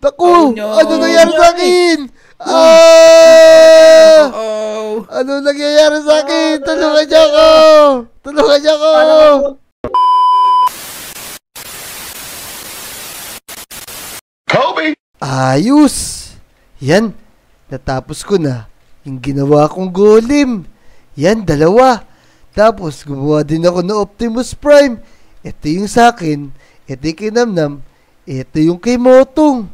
Naku! Ano nangyari sa akin? Ano nangyayari sa akin? Tulungan niyo ako! Tulungan niyo ako! Kobe! Ayos! Yan, natapos ko na yung ginawa kong golem. Yan, 2. Tapos, gumawa din ako ng Optimus Prime. Ito yung sa akin. Ito yung kay Namnam. Ito yung kay Motong.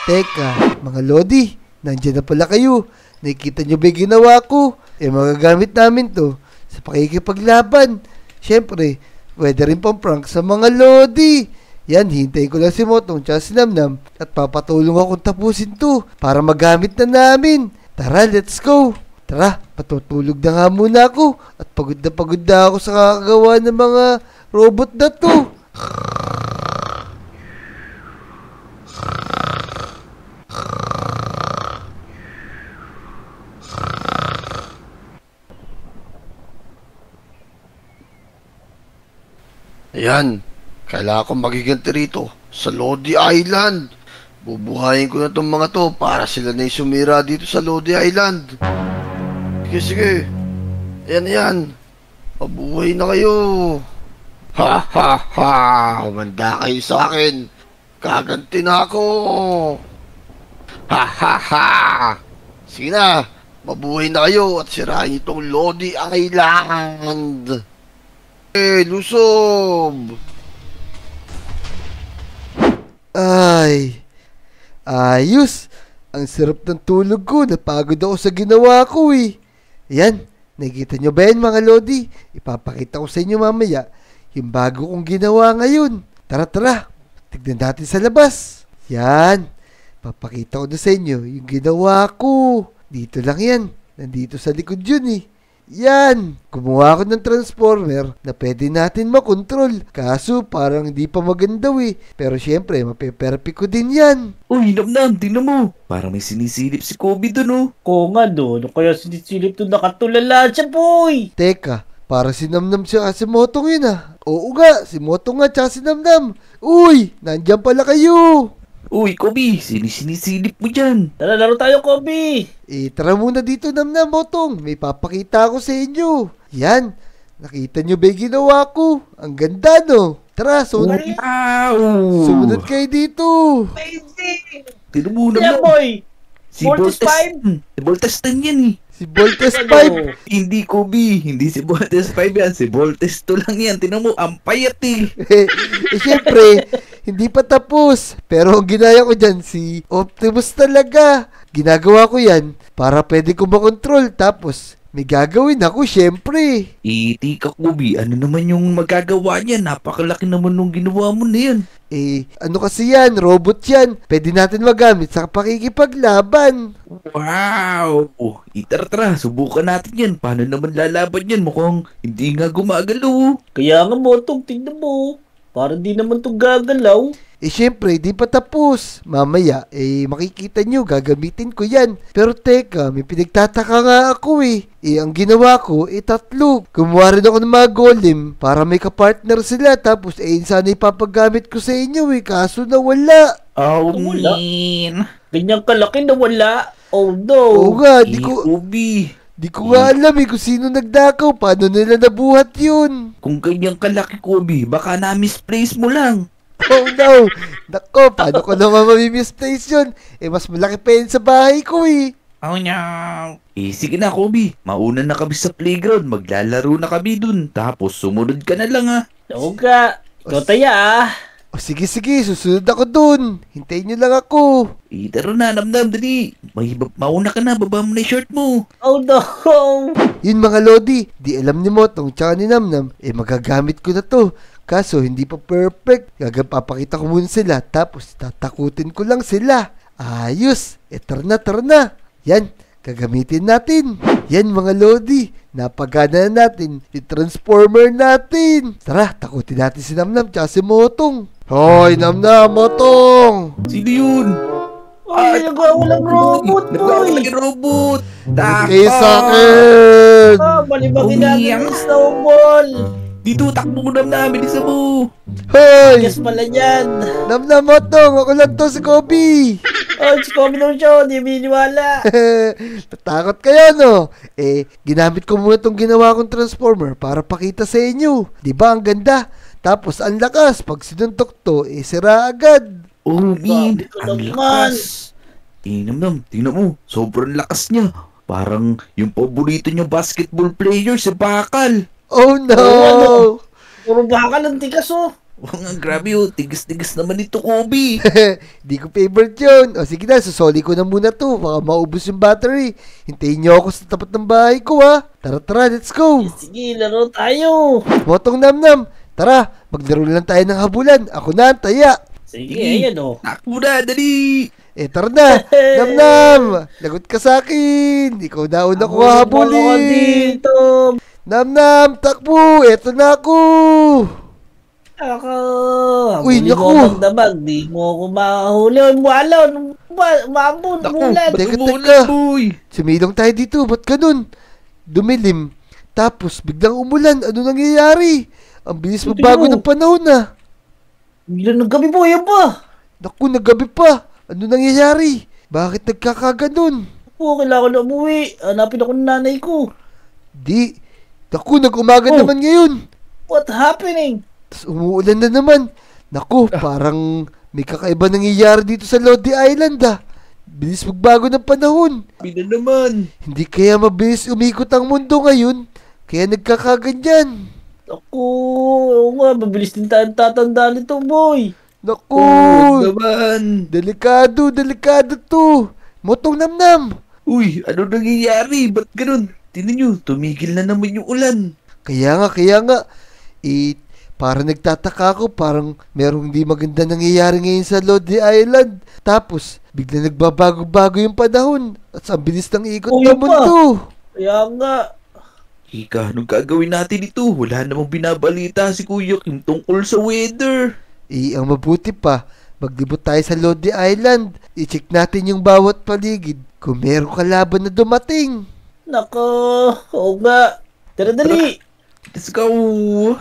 Teka, mga Lodi, nandiyan na pala kayo. Nakikita nyo ba yung ginawa ko? Magagamit namin to sa pakikipaglaban. Siyempre, pwede rin pang prank sa mga Lodi. Yan, hintayin ko lang si Motong tsaka si Namnam at papatulong akong tapusin to para magamit na namin. Tara, let's go! Tara, patutulog na nga muna ako at pagod na ako sa kakagawa ng mga robot na to. Ayan, kailangan kong magiganti rito sa Lodi Island. Bubuhayin ko na tong mga to para sila na yung sumira dito sa Lodi Island. Sige. Ayan. Mabuhay na kayo. Ha! Humanda kayo sa akin. Kaganti na ako. Ha! Sige na. Mabuhay na kayo at sirahin itong Lodi Island. Lusob. Ay, ayos. Ang sarap ng tulog ko. Napagod ako sa ginawa ko eh. Ayan, nakikita nyo ba yan mga Lodi? Ipapakita ko sa inyo mamaya yung bago kong ginawa ngayon. Tara, tignan natin sa labas. Yan, papakita ko na sa inyo yung ginawa ko. Dito lang yan, nandito sa likod yun eh. Yan, gumawa ako ng transformer na pwede natin makontrol. Kaso parang hindi pa maganda eh. Pero syempre, mapeperfect ko din yan. Uy, Namnam, tingnan mo. Parang may sinisilip si Kobe dun, oh. Ko nga do, ano kaya sinisilip to nakatulala siya, boy? Teka, para si Namnam siya si Motong yun ah. Oo nga, si Motong nga tsaka si Namnam. Uy, nandyan pala kayo. Uy, Kobe, sinisilip mo dyan. Tara, laro tayo, Kobe. Tara muna dito Namnam, Motong. May papakita ako sa inyo. Yan, nakita nyo ba yung ginawa ko? Ang ganda no? Tara, sumunod kayo dito. Amazing. Tingnan mo, Yeah, Namnam. boy. Si Voltes Voltes 5. Si Voltes 10 yan eh. Si Voltes 5. Hindi, Kobe. Hindi si Voltes 5 yan. Si Voltes 2 lang yan. Tingnan mo, ang payat eh. Siyempre, hindi pa tapos. Pero ang ginaya ko dyan, si Optimus talaga. Ginagawa ko yan para pwede ko makontrol. Tapos, may gagawin ako, syempre. Tika, Kobe. Ano naman yung magagawa niya? Napakalaki naman nung ginawa mo na yan. Ano kasi yan? Robot yan. Pwede natin magamit sa pakikipaglaban. Wow! Tara, subukan natin yan. Paano naman lalaban yan? Mukhang hindi nga gumagalaw. Kaya nga, Motong, tingnan mo. Para di naman to gagalaw. Syempre, di pa tapos. Mamaya, makikita nyo, gagamitin ko yan. Pero teka, may pinagtataka nga ako ang ginawa ko, 3. Gumawa rin ako ng mga golem para may kapartner sila. Tapos, sana ipapagamit ko sa inyo kaso nawala. Oh, Wala. man. Ganyang kalaki na wala. Oh, no. Oo nga, Kobe. di ko nga alam kung sino nagdakaw. Paano nila nabuhat yun? Kung ganyang kalaki, Kobe, baka na-misplace mo lang. Oh no! Nako, paano ko naman mamimiss-place yun? Mas malaki pa yun sa bahay ko Oh no! Sige na, Kobe. Mauna na kami sa playground. Maglalaro na kami dun. Tapos sumunod ka na lang, ha. Oo ka. Ikaw taya, Sige, susunod ako dun. Hintayin nyo lang ako. Tara na, Namnam, dali. Mauna ka na, baba mo na yung shirt mo. Oh, no. Yun mga Lodi, di alam ni Motong tsaka ni Namnam, magagamit ko na to. Kaso hindi pa perfect. Papakita ko muna sila, tapos tatakutin ko lang sila. Ayos! Tara na. Yan, gagamitin natin. Yan mga Lodi, napagana na natin yung transformer natin. Tara, takutin natin si Namnam tsaka si Motong. Hoy, Namnam, Motong! Sino yun? Ay, nagawa lang robot, boy. Robot! Kayo sa akin! Malibang Umiyak. natin yung snowball. Dito, takbo ko namin, isa mo. Hoy! Gas pala yan. Namnam Motong, ako lang to si Kobe. Oh, si combination, di biniwala. Natakot kayo, no? Ginamit ko muna tong ginawa kong transformer para pakita sa inyo. Di ba ang ganda? Tapos ang lakas, pag sinuntok to, sira agad. Oh, man, Grabe ka ang naman. lakas. Nam, tingnan mo, sobrang lakas niya. Parang yung paborito niyo basketball player, si Bakal. Oh no! Puro bakal ang tigas oh. Oh, nga, grabe oh, tigas-tigas naman ito, Kobe. Di ko favorite yun. O sige na, susoli ko na muna to. Baka maubos yung battery. Hintayin niyo ako sa tapat ng bahay ko, ha. Tara, let's go. Sige, laro tayo. Motong Namnam, tara, maglaro lang tayo ng habulan. Ako na ang taya. Sige, ayan oh. Takbo na, dali. Tara na. Namnam, lagot ka sa akin. Ikaw daon ako Ako habulin. dito. Namnam, takbo. Eto na ako. Ako. Uy, Huli naku. mo ang damag. Di mo ako mahuli. Umalo. Umambon. Umulan. Teka. boy. Sumilong tayo dito. Ba't ganun? Dumilim. Tapos biglang umulan. Ano nangyayari? Ang bilis magbago ng panahon na. Bigla ng gabi po. Yan pa. Naku, naggabi pa. Ano nangyayari? Bakit nagkakaganon? Po, kailangan na umuwi. Hanapin ako ng nanay ko. Di. Naku, nag-umaga Oh. naman ngayon. What happening? Tapos umuulan na naman. Naku, parang may kakaiba nangyayari dito sa Lodi Island ah. Bilis magbago ng panahon. Bila naman. Hindi kaya mabilis umikot ang mundo ngayon. Kaya nagkakaganyan. Ako, oo nga, mabilis din tayong tatanda nito, boy. Naku, Oh, naman. delikado to. Motong Namnam. Uy, ano nangyayari? Ba't ganun? Tingnan nyo, tumigil na naman yung ulan. Kaya nga. Parang nagtataka ako, parang merong hindi maganda nangyayari ngayon sa Lodi Island. Tapos, bigla nagbabago-bago yung panahon. At ang bilis ng ikot Oo, ng yun pa. mundo. Kaya nga. Ika, anong gagawin natin ito? Wala namang binabalita si Kuya Kim tungkol sa weather. Ang mabuti pa, maglibot tayo sa Lodi Island. I-check natin yung bawat paligid kung merong kalaban na dumating. Nako, oo nga. Tara, dali. Let's go.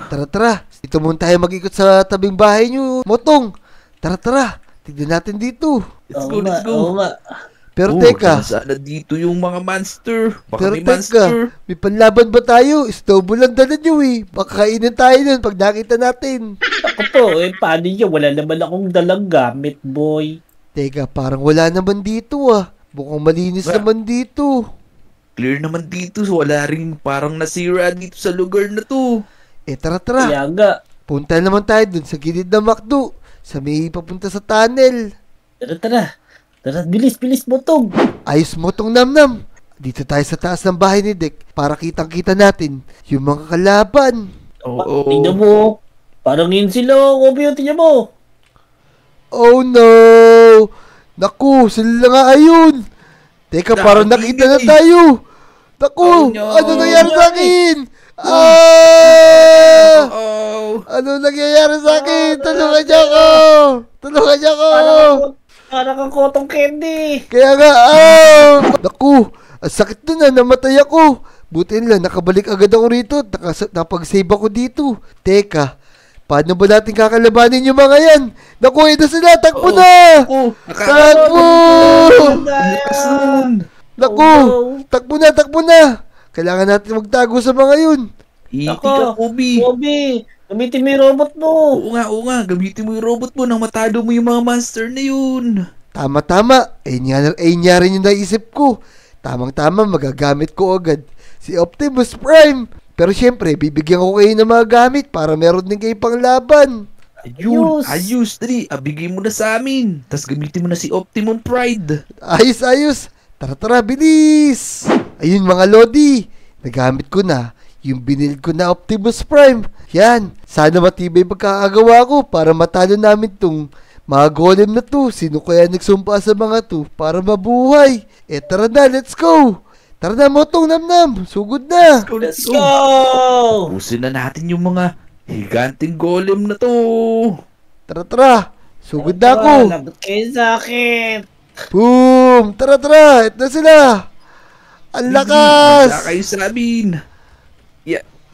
Tara. Dito muna tayo mag-ikot sa tabing bahay nyo, Motong. Tara. Tignan natin dito. Let's Oo go, let's nga, go. oo nga. Pero Oh, teka, sana dito yung mga monster. Baka Pero may teka, monster. may panlaban ba tayo? Snowball lang dala nyo eh. Baka kainin tayo nun pag nakita natin. Ako po, paano yun? Wala naman akong dalang gamit, boy. Teka, parang wala naman dito ah. Mukhang malinis Wala. naman dito. Clear naman dito. Wala ring parang nasira dito sa lugar na to. Tara. Kaya nga. Punta naman tayo dun sa gilid ng McDo. Sa may papunta sa tunnel. Tara. Tara, bilis, Motong. Ayos Motong Namnam. Dito tayo sa taas ng bahay ni Dek para kitang-kita natin yung mga kalaban. Oo. Tingnan mo. Parang yun sila, Kobe, tingnan mo. Oh no! Naku, sila nga ayun! Teka, parang nakita na tayo! Naku! Oh, no. Ano nangyari sa akin? Oh. Ano nangyayari sa akin? Tulungan niyo ako! Parang kang cotton candy. Kaya nga, Naku! Ang sakit na, namatay ako! Buti lang, nakabalik agad ako rito. Napag-save ako dito. Teka, paano ba natin kakalabanin yung mga yan? Naku, ito sila! Takbo na! Oh, Takbo! Lakas nun. Naku! Takbo na! Kailangan natin magtago sa mga yun. Hiti Ako. ka, Kobe. Kobe, gamitin mo yung robot mo. Oo nga. Gamitin mo yung robot mo nang matado mo yung mga monster na yun. Tama. Ayun nga rin yung naisip ko. Tamang-tama, magagamit ko agad si Optimus Prime. Pero syempre, bibigyan ko kayo ng mga gamit para meron din kayo pang laban. Ayos. Dali, bigay mo na sa amin. Tapos gamitin mo na si Optimum Pride. Ayos. Tara, bilis! Ayun mga Lodi, nagamit ko na yung binil ko na Optimus Prime. Yan, sana matibay pagkakagawa ko para matalo namin tong mga golem na to. Sino kaya nagsumpa sa mga to para mabuhay? Tara na, let's go! Tara na, Motong Namnam, sugod na! Let's go! Pusin na natin yung mga higanting golem na to. Tara, sugod na ako! Lagot kayo sa akin. Boom! Tara! Ito na sila! Ang lakas! Magka kayo sa amin.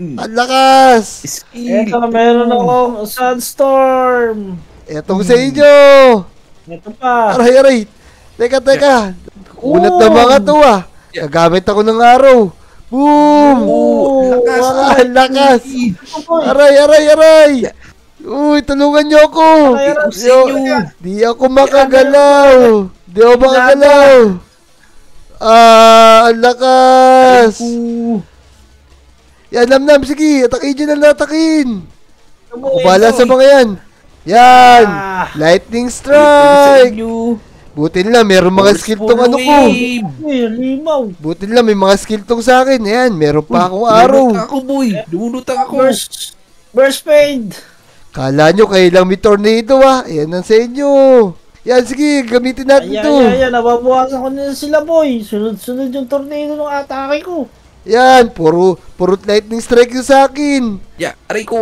Ang lakas! Skill. Eto, meron akong Sunstorm. Etong sa inyo! Ito pa. Aray! Teka! Kunat na mga to ah! Gagamit ako ng araw! Boom! Oh, lakas. Ang lakas! Boy. Aray! Uy, tulungan niyo ako! Aray. Di ako makagalaw! Ang lakas! Yan, Namnam, sige, atakin nyo na atakin! Ako bahala sa mga yan! Yan! Lightning strike! Buti nila, meron mga skill tong ano ko! Uy, limaw. Buti nila, may mga skill tong sa akin. Ayan, meron pa akong araw. Lumulutang ako, boy. Lumulutang ako. Burst fade. Kala nyo, kayo lang may tornado ah. Ayan ang sa inyo. Yan, sige, gamitin natin to. Ayan, nababawasan ko na sila, boy. Sunod-sunod yung tornado ng atake ko. Yan, puro lightning strike yung sa akin. Ya, aray ko.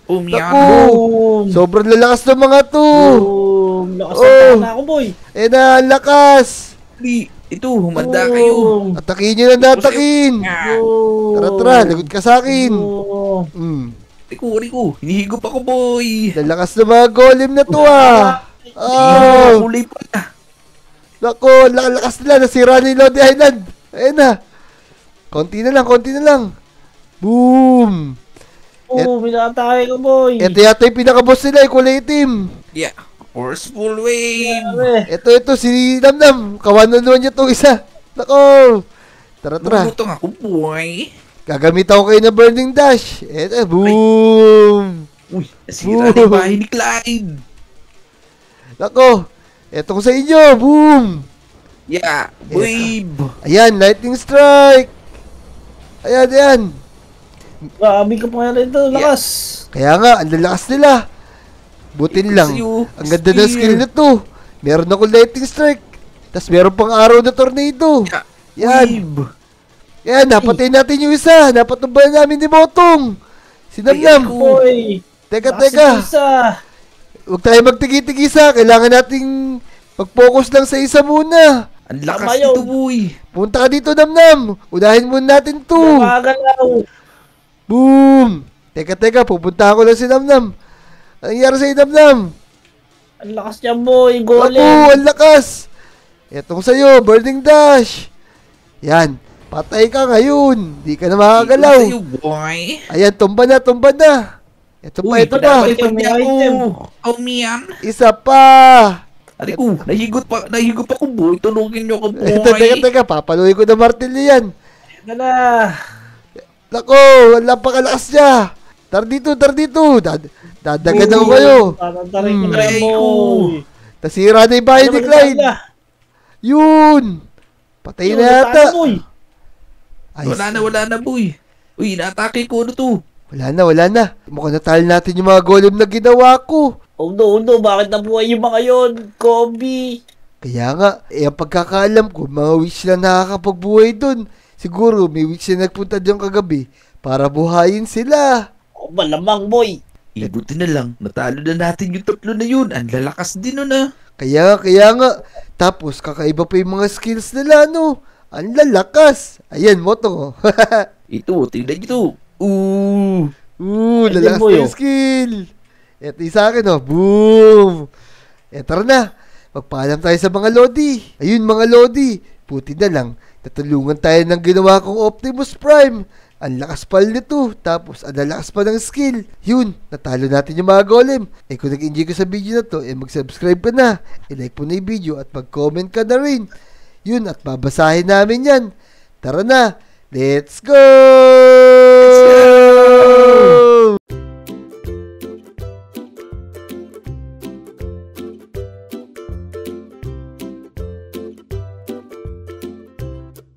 Umiyak. Naku, Boom. sobrang lalakas ng mga to. Boom. Lakas ng na ako, boy. Ayan na, ang lakas. Ito, humanda kayo. Boom. Atakin nyo na natakin. Boom. Tara, lagot ka sa akin. Boom. Aray ko. Hinihigop ako, boy. Lalakas ng mga golem na to ah. Kulay pa. Nako, lakas nila. Nasira na yung Lodi Island. Ayan na. Konti na lang. Boom. Boom, minatake ko, boy. Ito yata yung pinaka-boss nila, yung kulay itim. Yeah. Forceful wave. Ito, si Namnam. Kawanan naman niya itong isa. Nako. Tara. Lumulutang ako, boy. Gagamit ako kayo ng Burning Dash. Eto, boom. Uy, nasira na yung bahay ni Clyde. Nako. Eto ko sa inyo, boom. Yeah, wave. Ayan, lightning strike. Ayan. Grabe ka pa rin ito, lakas. Kaya nga, ang lalakas nila. Butin lang. Ang ganda ng skill na to. Meron ako lightning strike. Tapos meron pang araw na tornado. Yeah, Yan. wave. Yan, napatay natin yung isa. Napatumbayan namin ni Botong. Si Namnam. Boy. Teka. Isa. Huwag tayo magtigi-tigisa. Kailangan nating mag-focus lang sa isa muna. Ang lakas Tama yun. nito, boy. Punta ka dito, Namnam. Unahin muna natin to. Magalaw. Boom! Teka, pupunta ako lang si Namnam. Anong nangyari sa Namnam? Ang lakas niya, boy. Ako, Golem. ang lakas! Etong sa'yo, Burning Dash. Yan, patay ka ngayon. Di ka na makakagalaw. Ito sa'yo, boy. Ayan, tumba na. Ito pa. dapat Ito, may ako. item. Umiyan. Isa pa. Aray ko, nahigot pa ko, boy. Tulungin niyo ako, boy. Ito, teka, papaluin ko na martilyo yan. Ito na. Nako, wala pa kalakas niya. Tara dito. Dadagan ako kayo. Tatantarin ko na Aray yan, ko. boy. Tasira na yung bahay ni Clyde. Yun. Patay na yata. Ay, Wala na, boy. Uy, naatake ko ano to. Wala na. Mukhang natalo natin yung mga golem na ginawa ko. Oh no, bakit nabuhay yung mga yon, Kobe? Kaya nga, ang pagkakaalam ko, mga witch lang nakakapagbuhay dun. Siguro, may witch na nagpunta dyan kagabi para buhayin sila. Oh, malamang, boy. Buti na lang, natalo na natin yung tatlo na yun. Ang lalakas din nun ah. Kaya nga. Tapos, kakaiba pa yung mga skills nila, no? Ang lalakas. Ayan, moto. Ito, tingnan nyo. Lalakas na yung skill. Ito yung sa akin, oh. Boom. Tara na. Magpaalam tayo sa mga Lodi. Ayun, mga Lodi. Puti na lang. Tatulungan tayo ng ginawa kong Optimus Prime. Ang lakas pala nito. Tapos, ang lalakas pa ng skill. Yun, natalo natin yung mga golem. Kung nag-enjoy ka sa video na to, mag-subscribe ka na. I-like po na yung video at mag-comment ka na rin. Yun, at babasahin namin yan. Tara na. Let's go!